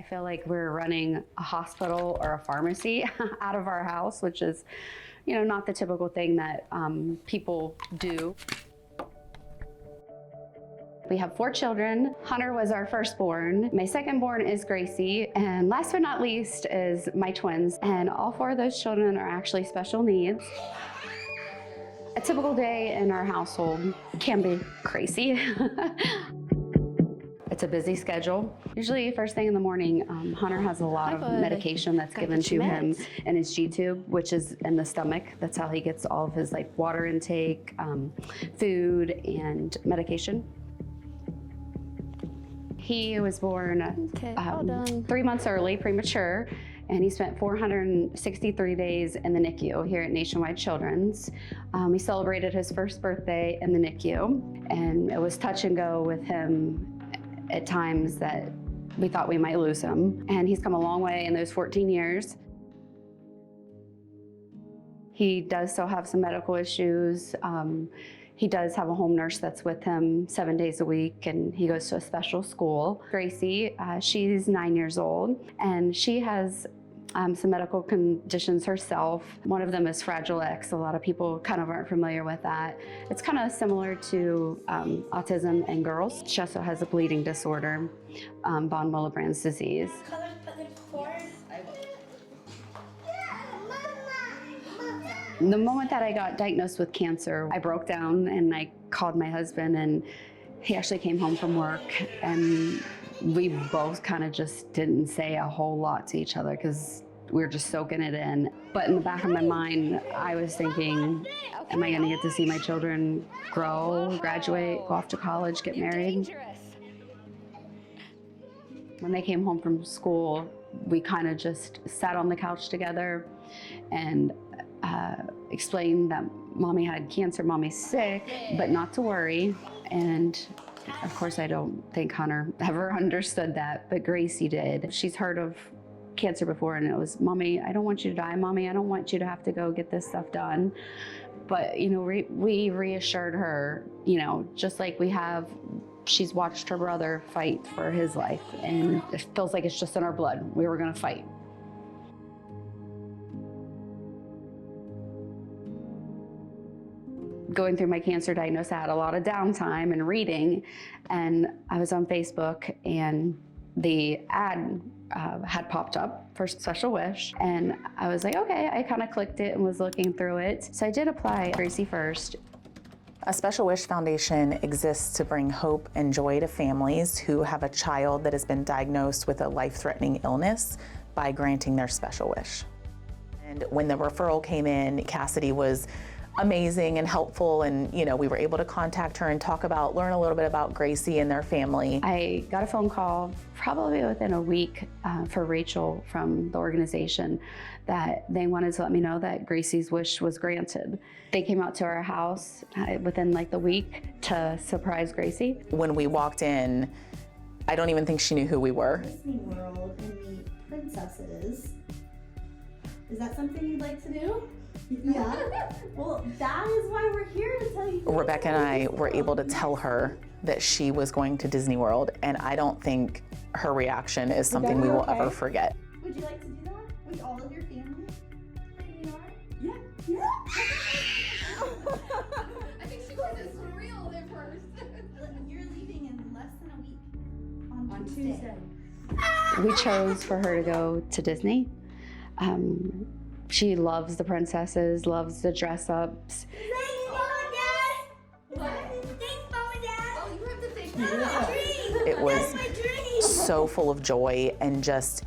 feel like we're running a hospital or a pharmacy out of our house, which is, you know, not the typical thing that people do. We have 4 children. Hunter was our firstborn. My secondborn is Gracie. And last but not least is my twins. And all 4 of those children are actually special needs. A typical day in our household can be crazy. It's a busy schedule. Usually first thing in the morning, Hunter has a lot of medication that's given to him in his G-tube, which is in the stomach. That's how he gets all of his like water intake, food, and medication. He was born 3 months early, premature, and he spent 463 days in the NICU here at Nationwide Children's. He celebrated his first birthday in the NICU, and it was touch and go with him at times that we thought we might lose him. And he's come a long way in those 14 years. He does still have some medical issues. He does have a home nurse that's with him 7 days a week, and he goes to a special school. Gracie, she's 9 years old, and she has some medical conditions herself. One of them is Fragile X. A lot of people kind of aren't familiar with that. It's kind of similar to autism in girls. She also has a bleeding disorder, von Willebrand's disease. The moment that I got diagnosed with cancer, I broke down and I called my husband, and he actually came home from work, and we both kind of just didn't say a whole lot to each other because we were just soaking it in. But in the back of my mind, I was thinking, am I gonna get to see my children grow, graduate, go off to college, get married? When they came home from school, we kind of just sat on the couch together and explained that Mommy had cancer, Mommy's sick, but not to worry. And of course, I don't think Hunter ever understood that, but Gracie did. She's heard of cancer before, and it was, Mommy, I don't want you to die. Mommy, I don't want you to have to go get this stuff done. But, you know, we reassured her, you know, just like we have, she's watched her brother fight for his life, and it feels like it's just in our blood. We were gonna fight. Going through my cancer diagnosis, I had a lot of downtime and reading, and I was on Facebook, and the ad had popped up for Special Wish, and I was like, okay, I kind of clicked it and was looking through it. So I did apply Gracie first. A Special Wish Foundation exists to bring hope and joy to families who have a child that has been diagnosed with a life-threatening illness by granting their special wish. And when the referral came in, Cassidy was amazing and helpful, and you know, we were able to contact her and learn a little bit about Gracie and their family. I got a phone call probably within a week for Rachel from the organization that they wanted to let me know that Gracie's wish was granted. They came out to our house within like the week to surprise Gracie. When we walked in, I don't even think she knew who we were. Disney World and meet princesses. Is that something you'd like to do? Yeah. Well, that is why we're here, to tell you. Rebecca and I were able to tell her that she was going to Disney World, and I don't think her reaction is something we will ever forget. Would you like to do that with all of your family? You are? Yeah. Yeah. I think she was surreal at first. You're leaving in less than a week on Tuesday. We chose for her to go to Disney. She loves the princesses, loves the dress ups. Thanks, Mom and Dad. What? Thanks, Mom and Dad. Oh, you have to say Dream. It was That's my dream. so full of joy, and just,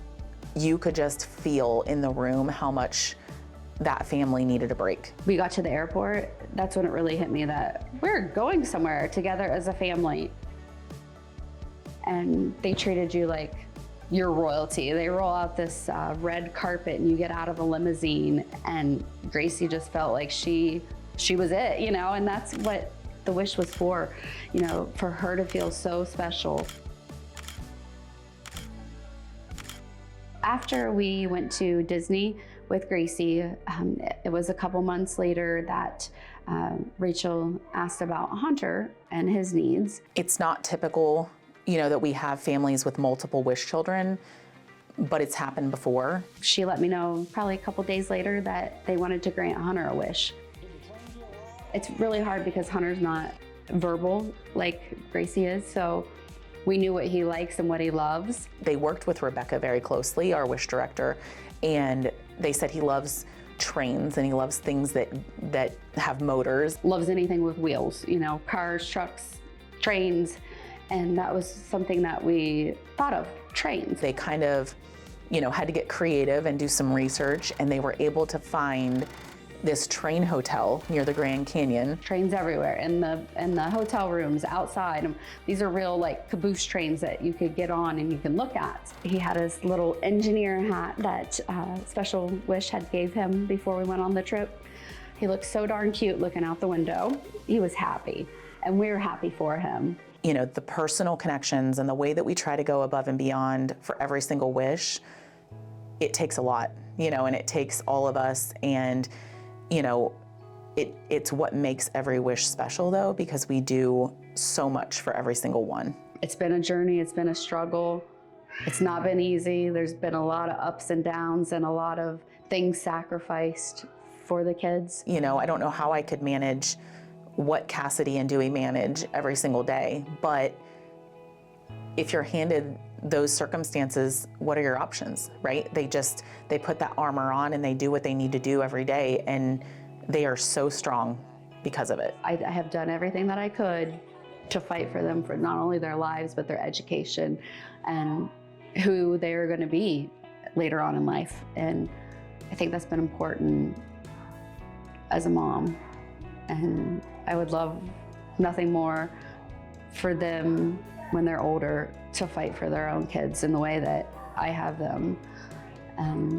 you could just feel in the room how much that family needed a break. We got to the airport, that's when it really hit me that we're going somewhere together as a family. And they treated you like you're royalty. They roll out this red carpet and you get out of a limousine, and Gracie just felt like she was it, you know, and that's what the wish was for, you know, for her to feel so special. After we went to Disney with Gracie, it was a couple months later that Rachel asked about Hunter and his needs. It's not typical, you know, that we have families with multiple wish children. but it's happened before. She let me know probably a couple days later that they wanted to grant Hunter a wish. It's really hard because Hunter's not verbal like Gracie is, so we knew what he likes and what he loves. They worked with Rebecca very closely, our wish director, and they said he loves trains and he loves things that have motors. Loves anything with wheels, you know, cars, trucks, trains, and that was something that we thought of, trains. They kind of, had to get creative and do some research, and they were able to find this train hotel near the Grand Canyon. Trains everywhere, in the hotel rooms, outside. These are real like caboose trains that you could get on and you can look at. He had his little engineer hat that Special Wish had gave him before we went on the trip. He looked so darn cute looking out the window. He was happy, and we were happy for him. The personal connections and the way that we try to go above and beyond for every single wish, it takes a lot, and it takes all of us, and it's what makes every wish special though, because we do so much for every single one. It's been a journey, it's been a struggle. It's not been easy. There's been a lot of ups and downs and a lot of things sacrificed for the kids. I don't know how I could manage what Cassidy and Dewey manage every single day, but if you're handed those circumstances, what are your options, right? They put that armor on and they do what they need to do every day, and they are so strong because of it. I have done everything that I could to fight for them, for not only their lives, but their education and who they are going to be later on in life. And I think that's been important as a mom. And I would love nothing more for them when they're older to fight for their own kids in the way that I have them.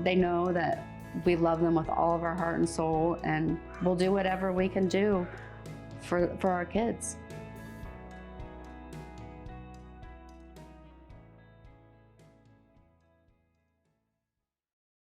They know that we love them with all of our heart and soul, and we'll do whatever we can do for our kids.